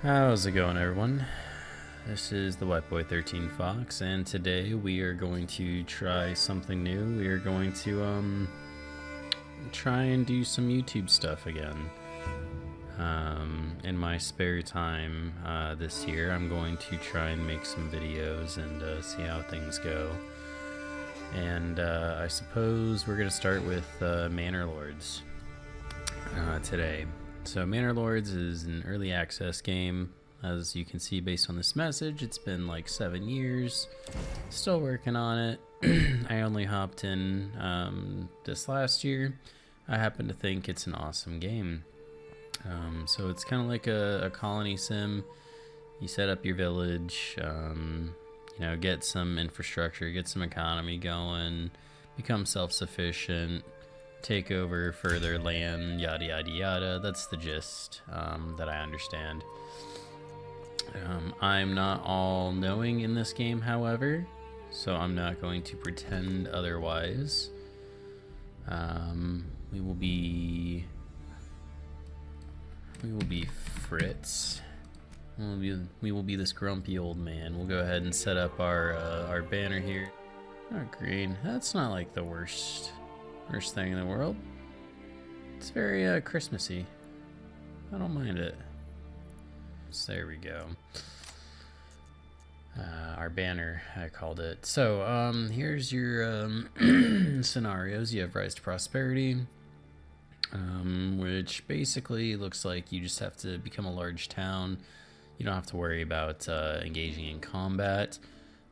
How's it going, everyone? This is the White Boy 13 Fox, and today we are going to try something new. We are going to try and do some YouTube stuff again. In my spare time this year, I'm going to try and make some videos and see how things go. And I suppose we're going to start with Manor Lords today. So Manor Lords is an early access game. As you can see based on this message, it's been like 7 years. Still working on it. I only hopped in this last year. I happen to think it's an awesome game. So it's kind of like a colony sim. You set up your village, get some infrastructure, get some economy going, become self-sufficient, take over further land, yada yada yada. That's the gist that I understand. I'm not all-knowing in this game, however, so I'm not going to pretend otherwise. We will be Fritz. We will be this grumpy old man. We'll go ahead and set up our banner here. Oh, green. That's not like the worst thing in the world. It's very Christmassy. I don't mind it. So there we go. Our banner, I called it. So here's your scenarios. You have Rise to Prosperity, which basically looks like you just have to become a large town. You don't have to worry about engaging in combat.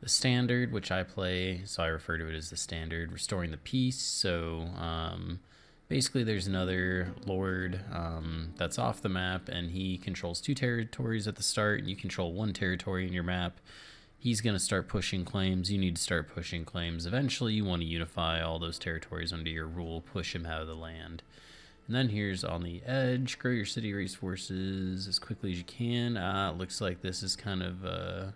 The standard, which I play, so I refer to it as the standard, restoring the peace. So basically there's another lord that's off the map, and he controls 2 territories at the start, and you control 1 territory in your map. He's going to start pushing claims. You need to start pushing claims. Eventually you want to unify all those territories under your rule, push him out of the land. And then here's on the edge, grow your city race forces as quickly as you can. It looks like this is kind of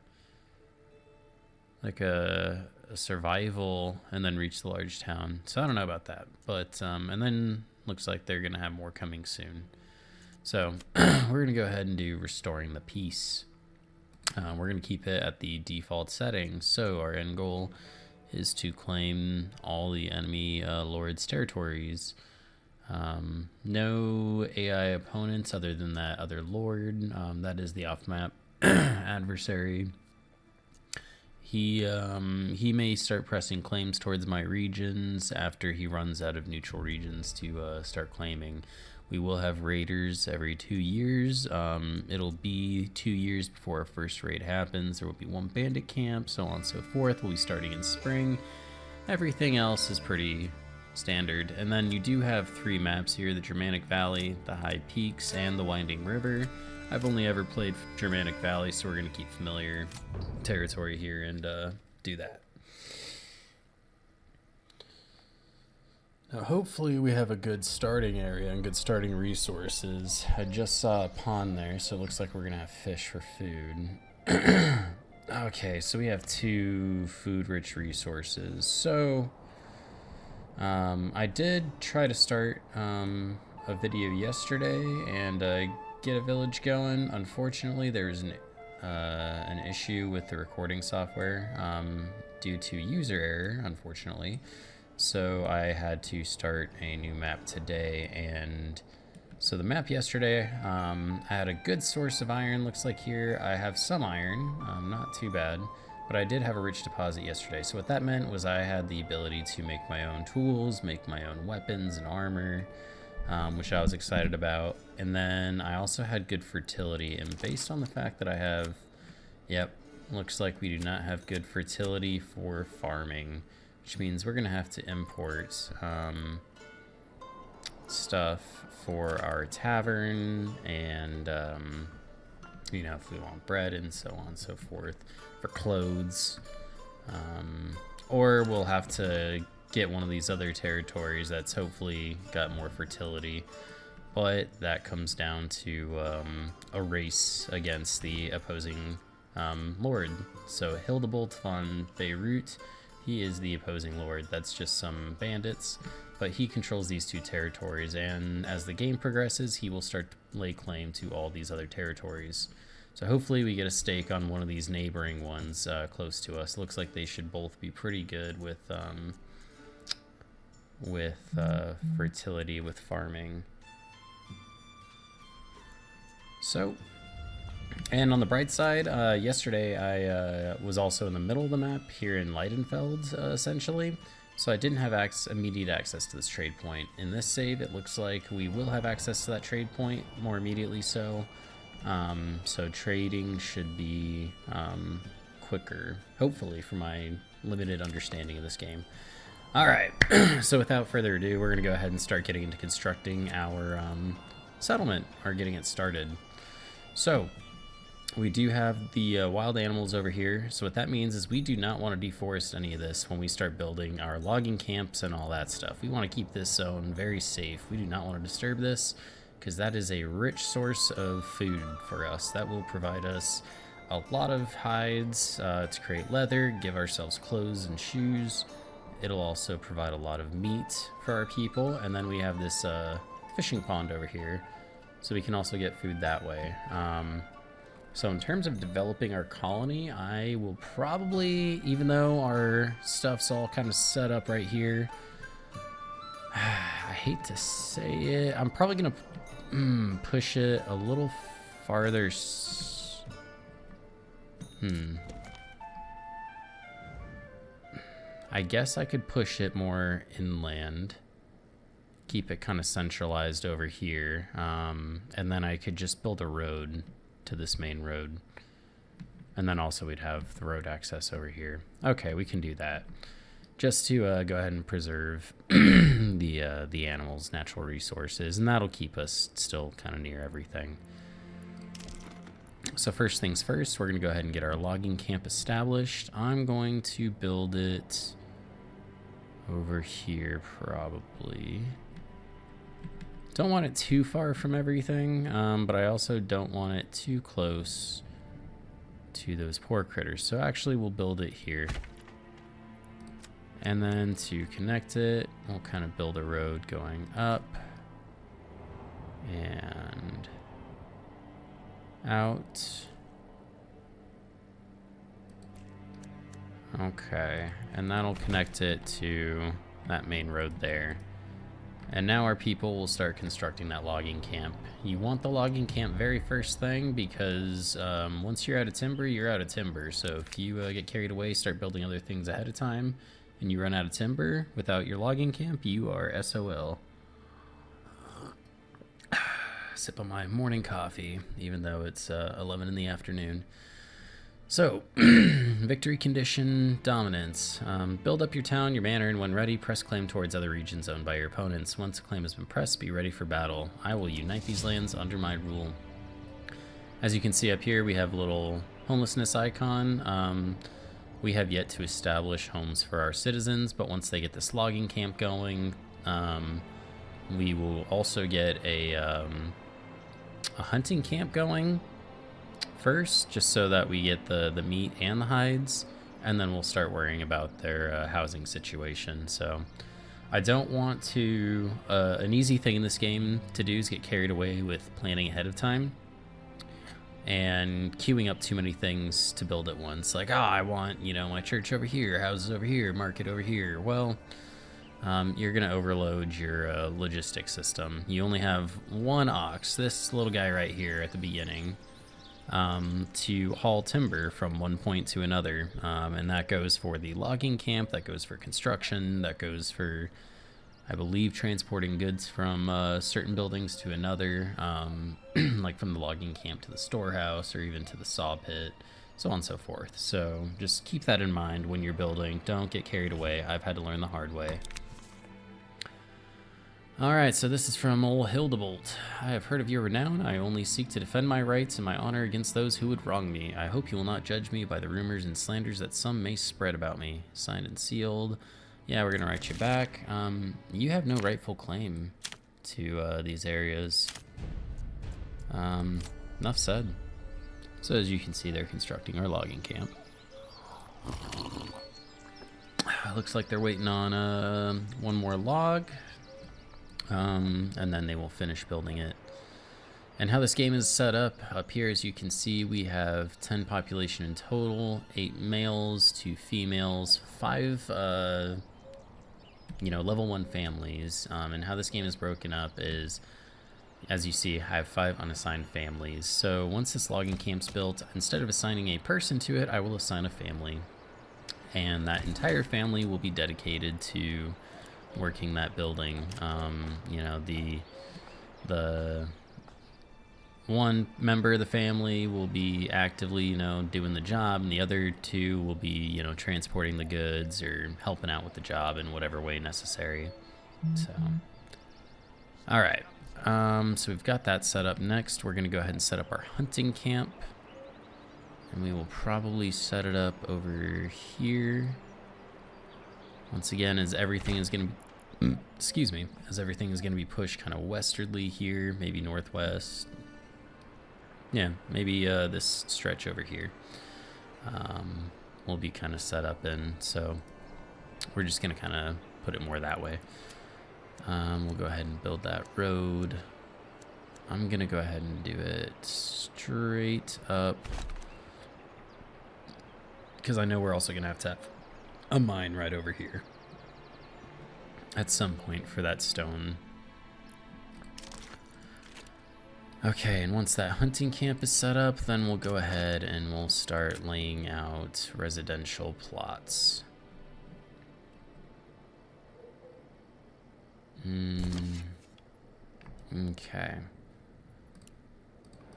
like a survival, and then reach the large town. So I don't know about that, but and then looks like they're gonna have more coming soon. So we're gonna go ahead and do restoring the peace. We're gonna keep it at the default settings. So our end goal is to claim all the enemy lords' territories. No AI opponents other than that other lord. That is the off-map adversary. He may start pressing claims towards my regions after he runs out of neutral regions to start claiming. We will have raiders every 2 years. It'll be 2 years before our first raid happens. There will be 1 bandit camp, so on and so forth. We'll be starting in spring. Everything else is pretty standard. And then you do have 3 maps here: the Germanic Valley, the High Peaks, and the Winding River. I've only ever played Germanic Valley, so we're going to keep familiar territory here and do that. Now, hopefully we have a good starting area and good starting resources. I just saw a pond there, so it looks like we're going to have fish for food. Okay, so we have 2 food-rich resources. So I did try to start a video yesterday and get a village going. Unfortunately, there's an issue with the recording software due to user error, unfortunately. So I had to start a new map today, and so the map yesterday, I had a good source of iron. Looks like here I have some iron, not too bad, but I did have a rich deposit yesterday. So what that meant was I had the ability to make my own tools, make my own weapons and armor, which I was excited about. And then I also had good fertility, and based on the fact that I have, looks like we do not have good fertility for farming, which means we're gonna have to import stuff for our tavern, and if we want bread and so on and so forth, for clothes, or we'll have to get one of these other territories that's hopefully got more fertility, but that comes down to a race against the opposing lord. So Hildebolt von Beirut, he is the opposing lord. That's just some bandits, but he controls these 2 territories, and as the game progresses, he will start to lay claim to all these other territories. So hopefully we get a stake on one of these neighboring ones close to us. Looks like they should both be pretty good with fertility, with farming. So, and on the bright side, yesterday I was also in the middle of the map here in Leidenfeld, essentially. So I didn't have immediate access to this trade point. In this save, it looks like we will have access to that trade point more immediately so. So trading should be quicker, hopefully, for my limited understanding of this game. Alright, so without further ado, we're going to go ahead and start getting into constructing our settlement, or getting it started. So, we do have the wild animals over here, so what that means is we do not want to deforest any of this when we start building our logging camps and all that stuff. We want to keep this zone very safe. We do not want to disturb this, because that is a rich source of food for us. That will provide us a lot of hides to create leather, give ourselves clothes and shoes. It'll also provide a lot of meat for our people, and then we have this fishing pond over here, so we can also get food that way. So in terms of developing our colony, I will probably, even though our stuff's all kind of set up right here, I hate to say it, I'm probably gonna push it a little farther. I guess I could push it more inland, keep it kind of centralized over here, and then I could just build a road to this main road, and then also we'd have the road access over here. Okay, we can do that, just to go ahead and preserve the animals' natural resources, and that'll keep us still kind of near everything. So first things first, we're going to go ahead and get our logging camp established. I'm going to build it over here, probably. Don't want it too far from everything, but I also don't want it too close to those poor critters. So actually we'll build it here. And then to connect it, we'll kind of build a road going up and out. Okay, and that'll connect it to that main road there. And now our people will start constructing that logging camp. You want the logging camp very first thing, because once you're out of timber, you're out of timber. So if you get carried away, start building other things ahead of time, and you run out of timber without your logging camp, you are SOL. Sip on my morning coffee, even though it's 11 in the afternoon. So, victory condition, dominance. Build up your town, your manor, and when ready, press claim towards other regions owned by your opponents. Once a claim has been pressed, be ready for battle. I will unite these lands under my rule. As you can see up here, we have a little homelessness icon. We have yet to establish homes for our citizens, but once they get this logging camp going, we will also get a hunting camp going first, just so that we get the meat and the hides, and then we'll start worrying about their housing situation. So I don't want to an easy thing in this game to do is get carried away with planning ahead of time and queuing up too many things to build at once. Like, I want, my church over here, houses over here, market over here. Well, you're gonna overload your logistics system. You only have one ox, this little guy right here at the beginning, to haul timber from one point to another, and that goes for the logging camp, that goes for construction, that goes for, I believe, transporting goods from certain buildings to another, like from the logging camp to the storehouse, or even to the saw pit, so on and so forth. So just keep that in mind when you're building. Don't get carried away. I've had to learn the hard way. Alright, so this is from old Hildebolt. I have heard of your renown. I only seek to defend my rights and my honor against those who would wrong me. I hope you will not judge me by the rumors and slanders that some may spread about me. Signed and sealed. Yeah, we're gonna write you back. You have no rightful claim to these areas. Enough said. So as you can see, they're constructing our logging camp. Looks like they're waiting on one more log. And then they will finish building it. And how this game is set up here, as you can see, we have 10 population in total, 8 males, 2 females, 5 level 1 families. And how this game is broken up is, as you see, I have 5 unassigned families. So once this logging camp's built, instead of assigning a person to it, I will assign a family. And that entire family will be dedicated to working that building. The one member of the family will be actively, doing the job, and the other 2 will be, transporting the goods or helping out with the job in whatever way necessary. So, all right. So we've got that set up. Next, we're going to go ahead and set up our hunting camp. And we will probably set it up over here. Once again, as everything is going to be pushed kind of westwardly here, maybe northwest. Yeah, maybe this stretch over here will be kind of set up in. So we're just going to kind of put it more that way. We'll go ahead and build that road. I'm going to go ahead and do it straight up, because I know we're also going to have a mine right over here at some point for that stone. Okay, and once that hunting camp is set up, then we'll go ahead and we'll start laying out residential plots. Okay.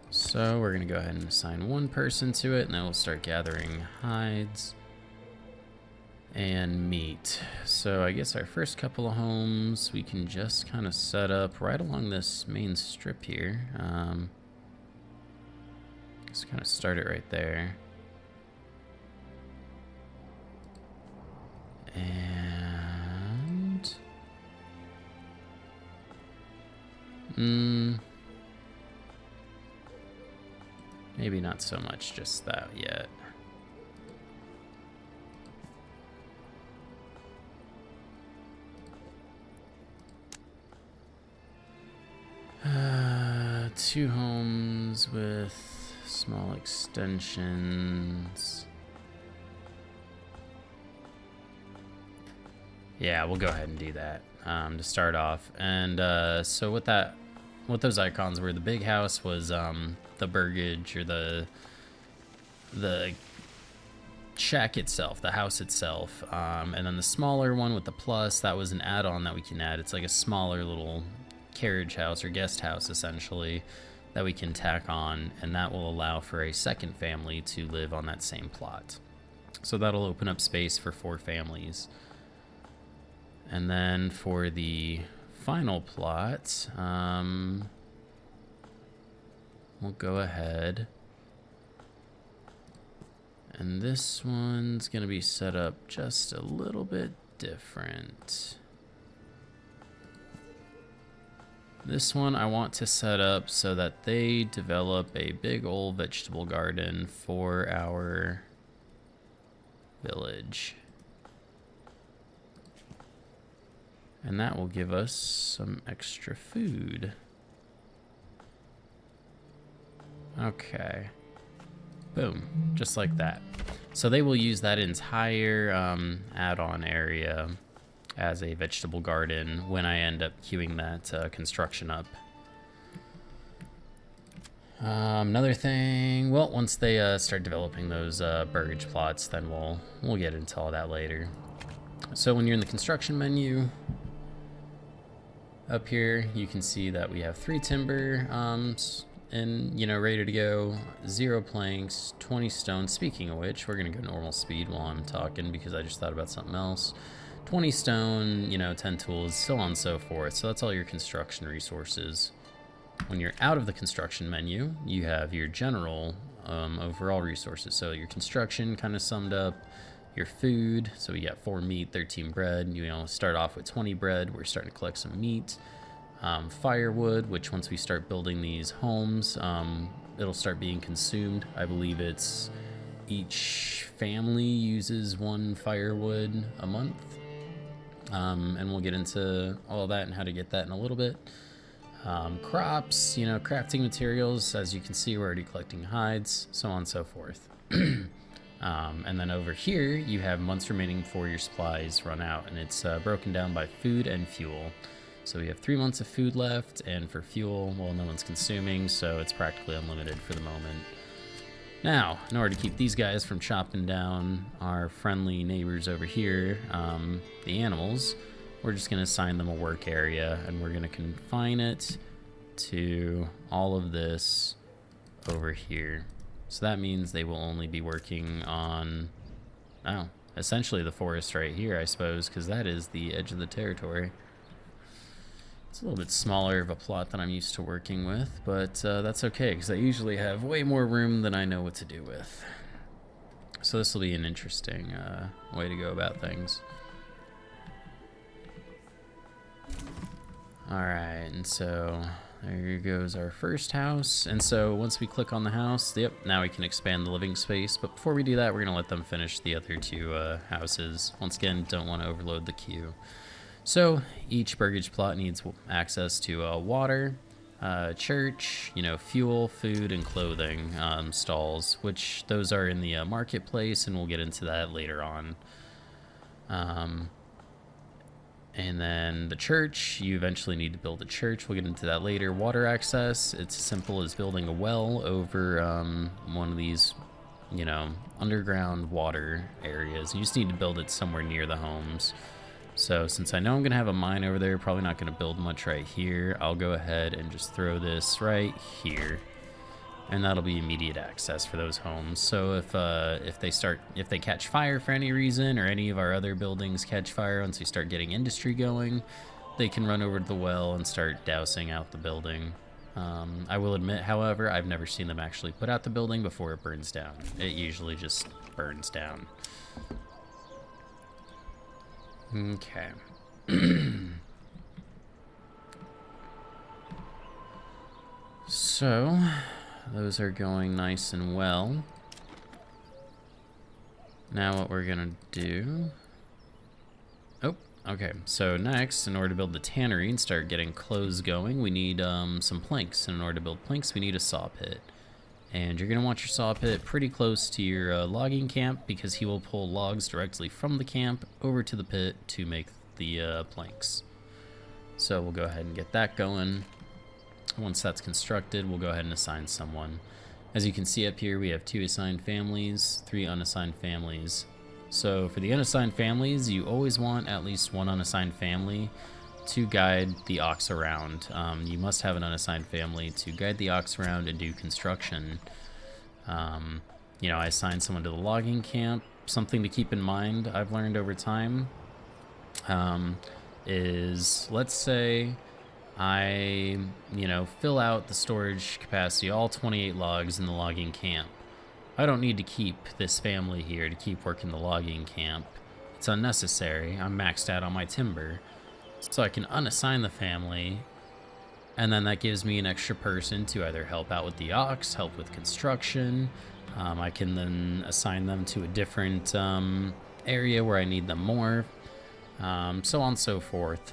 So we're going to go ahead and assign 1 person to it, and then we'll start gathering hides and meat. So I guess our first couple of homes we can just kind of set up right along this main strip here. Just kind of start it right there. And maybe not so much just that yet. Two homes with small extensions. Yeah, we'll go ahead and do that to start off. And so what those icons were, the big house was the burgage, or the shack itself, the house itself. And then the smaller one with the plus, that was an add-on that we can add. It's like a smaller little carriage house or guest house, essentially, that we can tack on, and that will allow for a second family to live on that same plot. So that'll open up space for 4 families. And then for the final plot, we'll go ahead, and this one's gonna be set up just a little bit different. This one I want to set up so that they develop a big old vegetable garden for our village. And that will give us some extra food. Okay. Boom. Just like that. So they will use that entire add-on area as a vegetable garden when I end up queuing that construction up. Another thing, well, once they start developing those burgage plots, then we'll get into all that later. So when you're in the construction menu, up here you can see that we have 3 timber and ready to go, 0 planks, 20 stone. Speaking of which, we're gonna go normal speed while I'm talking because I just thought about something else. 20 stone, 10 tools, so on and so forth. So that's all your construction resources. When you're out of the construction menu, you have your general overall resources. So your construction kind of summed up, your food. So we got 4 meat, 13 bread. Start off with 20 bread. We're starting to collect some meat. Firewood, which once we start building these homes, it'll start being consumed. I believe it's each family uses 1 firewood a month. And we'll get into all that and how to get that in a little bit. Crops, you know, crafting materials. As you can see, we're already collecting hides, so on and so forth. And then over here, you have months remaining before your supplies run out, and it's broken down by food and fuel. So we have 3 months of food left, and for fuel, well, no one's consuming, so it's practically unlimited for the moment. Now, in order to keep these guys from chopping down our friendly neighbors over here, the animals, we're just going to assign them a work area, and we're going to confine it to all of this over here. So that means they will only be working on, essentially the forest right here, I suppose, because that is the edge of the territory. It's a little bit smaller of a plot than I'm used to working with, but that's okay, because I usually have way more room than I know what to do with. So this will be an interesting way to go about things. Alright, and so there goes our first house. And so once we click on the house, yep, now we can expand the living space. But before we do that, we're going to let them finish the other 2 houses. Once again, don't want to overload the queue. So each burgage plot needs access to water, church, you know, fuel, food, and clothing stalls, which those are in the marketplace, and we'll get into that later on. And then the church, you eventually need to build a church. We'll get into that later. Water access, it's as simple as building a well over one of these, you know, underground water areas. You just need to build it somewhere near the homes. So since I know I'm going to have a mine over there, probably not going to build much right here, I'll go ahead and just throw this right here. And that'll be immediate access for those homes. So if they catch fire for any reason, or any of our other buildings catch fire once we start getting industry going, they can run over to the well and start dousing out the building. I will admit, however, I've never seen them actually put out the building before it burns down. It usually just burns down. Okay. So those are going nice and well. Now what we're gonna do... Oh, okay. So next, in order to build the tannery and start getting clothes going, we need some planks. And in order to build planks, we need a saw pit. And you're gonna want your saw pit pretty close to your logging camp, because he will pull logs directly from the camp over to the pit to make the planks. So we'll go ahead and get that going. Once that's constructed, we'll go ahead and assign someone. As you can see up here, we have 2 assigned families, 3 unassigned families. So for the unassigned families, you always want at least 1 unassigned family to guide the ox around. You must have an unassigned family to guide the ox around and do construction. You know, I assigned someone to the logging camp. Something to keep in mind, I've learned over time, is, let's say I, you know, fill out the storage capacity, all 28 logs in the logging camp. I don't need to keep this family here to keep working the logging camp. It's unnecessary. I'm maxed out on my timber. So I can unassign the family, and then that gives me an extra person to either help out with the ox, help with construction. I can then assign them to a different area where I need them more, so on and so forth.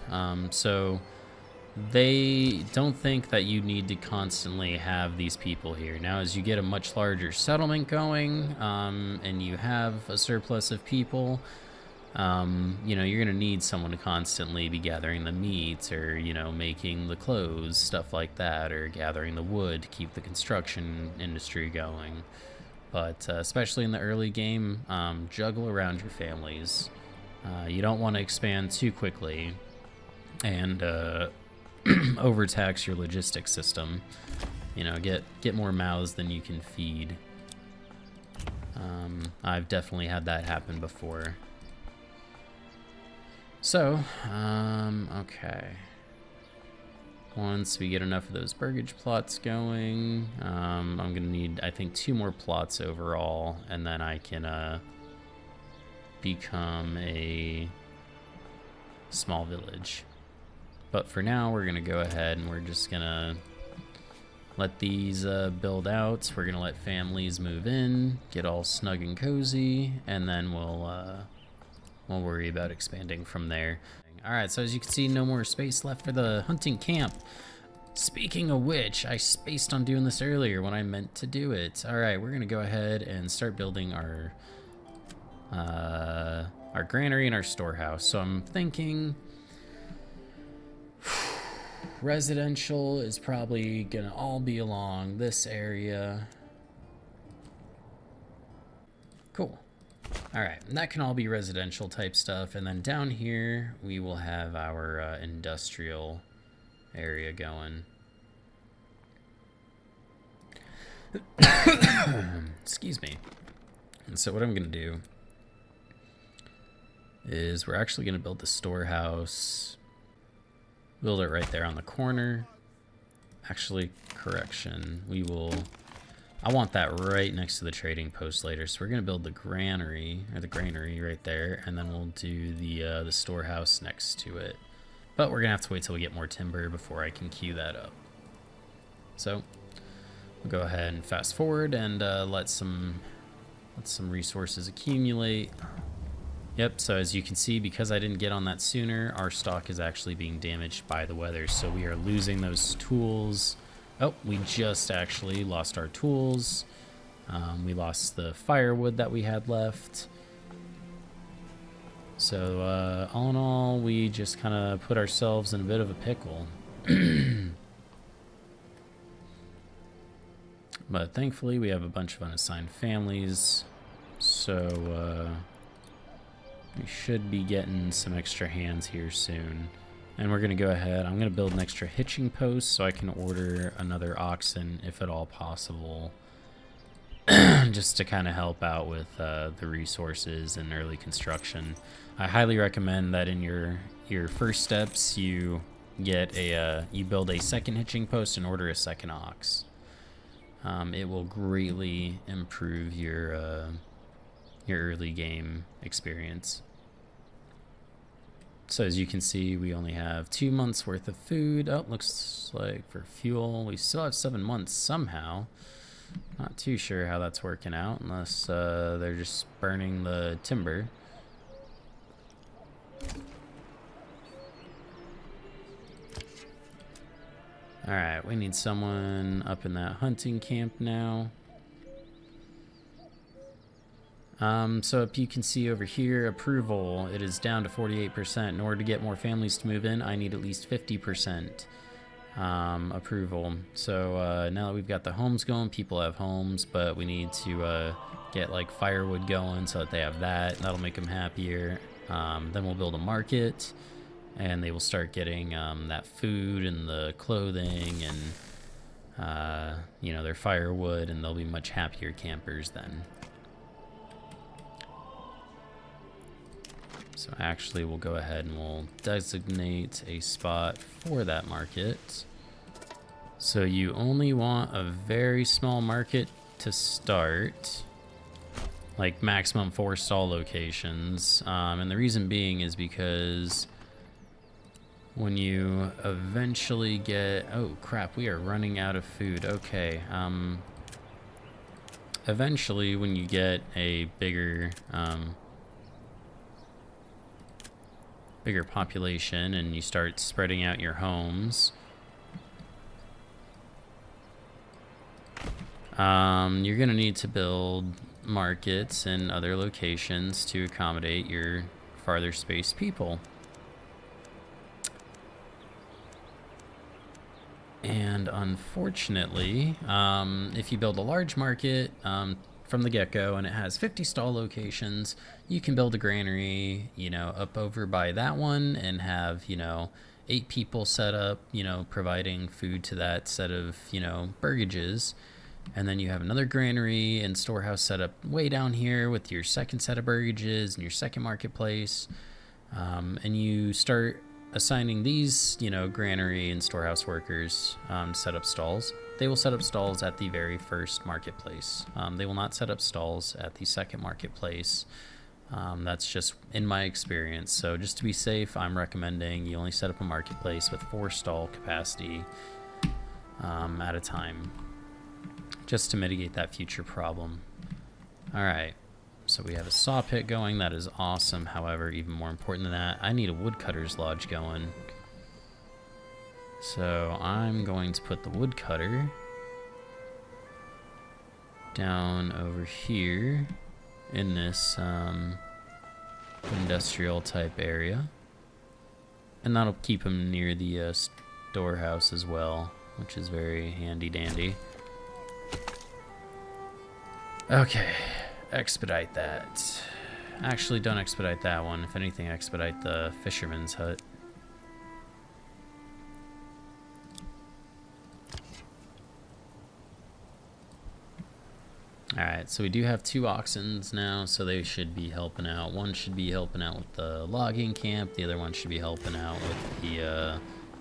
So they don't think that you need to constantly have these people here. Now, as you get a much larger settlement going, and you have a surplus of people, you know, you're going to need someone to constantly be gathering the meat, or, you know, making the clothes, stuff like that, or gathering the wood to keep the construction industry going. But especially in the early game, juggle around your families. You don't want to expand too quickly and overtax your logistics system. You know, get more mouths than you can feed. I've definitely had that happen before. So, okay. Once we get enough of those burgage plots going, I'm gonna need, I think, 2 more plots overall, and then I can become a small village. But for now, we're gonna go ahead and we're just gonna let these build out. We're gonna let families move in, get all snug and cozy, and then we'll worry about expanding from there. All right, so as you can see, no more space left for the hunting camp. Speaking of which, I spaced on doing this earlier when I meant to do it. All right, we're gonna go ahead and start building our granary and our storehouse. So I'm thinking residential is probably gonna all be along this area. Cool. All right, and that can all be residential type stuff. And then down here, we will have our industrial area going. Excuse me. And so what I'm gonna do is we're actually gonna build the storehouse. Build it right there on the corner. Actually, correction. I want that right next to the trading post later. So we're gonna build the granary right there, and then we'll do the storehouse next to it. But we're gonna have to wait till we get more timber before I can queue that up. So we'll go ahead and fast forward and let some resources accumulate. Yep, so as you can see, because I didn't get on that sooner, our stock is actually being damaged by the weather. So we are losing those tools. Oh, we just actually lost our tools. We lost the firewood that we had left. So all in all, we just kind of put ourselves in a bit of a pickle. But thankfully, we have a bunch of unassigned families. So we should be getting some extra hands here soon. And we're going to go ahead. I'm going to build an extra hitching post so I can order another oxen if at all possible. Just to kind of help out with the resources and early construction. I highly recommend that in your first steps you get you build a second hitching post and order a second ox. It will greatly improve your early game experience. So as you can see, we only have 2 months worth of food. Oh, looks like for fuel, we still have 7 months somehow. Not too sure how that's working out unless they're just burning the timber. All right, we need someone up in that hunting camp now. So if you can see over here, approval, it is down to 48%. In order to get more families to move in, I need at least 50% approval. So now that we've got the homes going, people have homes, but we need to get like firewood going so that they have that. That'll make them happier. Then we'll build a market, and they will start getting that food and the clothing and you know, their firewood, and they'll be much happier campers then. So actually we'll go ahead and we'll designate a spot for that market. So you only want a very small market to start, like maximum 4 stall locations. And the reason being is because when you eventually get, oh crap, we are running out of food. Okay. Eventually when you get a bigger population and you start spreading out your homes, you're gonna need to build markets and other locations to accommodate your farther spaced people. And unfortunately, if you build a large market from the get-go and it has 50 stall locations, you can build a granary, you know, up over by that one and have, you know, 8 people set up, you know, providing food to that set of, you know, burgages. And then you have another granary and storehouse set up way down here with your second set of burgages and your second marketplace. And you start assigning these, you know, granary and storehouse workers to set up stalls. They will set up stalls at the very first marketplace. They will not set up stalls at the second marketplace. That's just in my experience. So just to be safe, I'm recommending you only set up a marketplace with 4 stall capacity at a time, just to mitigate that future problem. All right, so we have a saw pit going. That is awesome. However, even more important than that, I need a woodcutter's lodge going. So I'm going to put the woodcutter down over here in this industrial type area. And that'll keep him near the storehouse as well, which is very handy dandy. Okay, expedite that. Actually, don't expedite that one. If anything, expedite the fisherman's hut. Alright, so we do have 2 oxens now, so they should be helping out. One should be helping out with the logging camp, the other one should be helping out with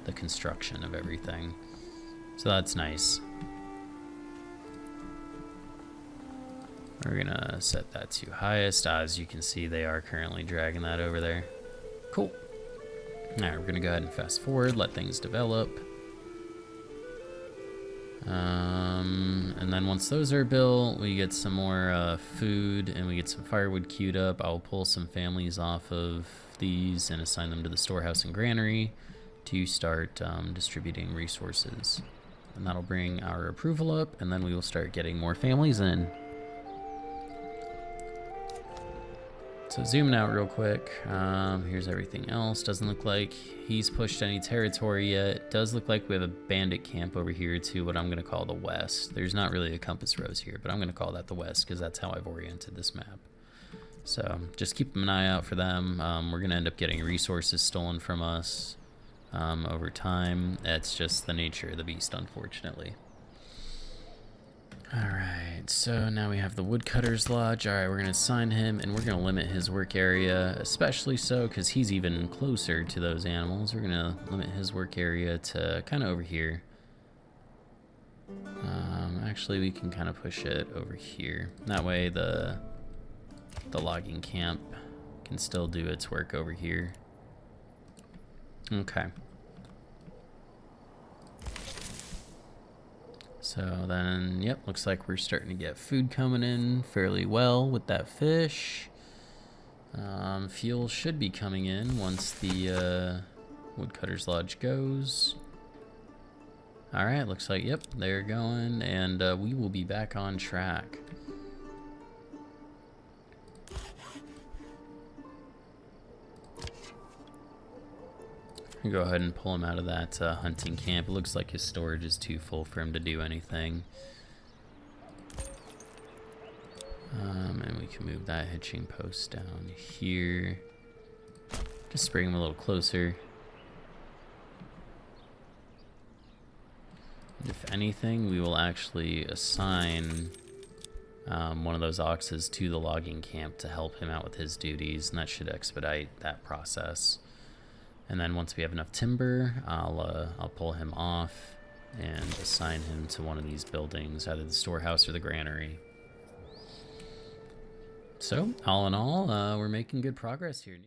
the construction of everything. So that's nice. We're gonna set that to highest. As you can see, they are currently dragging that over there. Cool. Alright, we're gonna go ahead and fast forward, let things develop. And then once those are built, we get some more food and we get some firewood queued up. I'll pull some families off of these and assign them to the storehouse and granary to start distributing resources. And that'll bring our approval up, and then we will start getting more families in. So zooming out real quick, here's everything else. Doesn't look like he's pushed any territory yet. Does look like we have a bandit camp over here to what I'm gonna call the west. There's not really a compass rose here, but I'm gonna call that the west because that's how I've oriented this map. So just keep an eye out for them. We're gonna end up getting resources stolen from us over time. That's just the nature of the beast, unfortunately. Alright, so now we have the Woodcutter's Lodge. Alright, we're going to assign him, and we're going to limit his work area, especially so because he's even closer to those animals. We're going to limit his work area to kind of over here. Actually, we can kind of push it over here. That way the logging camp can still do its work over here. Okay. So then, yep, looks like we're starting to get food coming in fairly well with that fish. Fuel should be coming in once the Woodcutter's Lodge goes. Alright, looks like, yep, they're going, and we will be back on track. Go ahead and pull him out of that hunting camp. It looks like his storage is too full for him to do anything. And we can move that hitching post down here. Just bring him a little closer. If anything, we will actually assign one of those oxes to the logging camp to help him out with his duties, and that should expedite that process. And then once we have enough timber, I'll pull him off and assign him to one of these buildings, either the storehouse or the granary. So, all in all, we're making good progress here.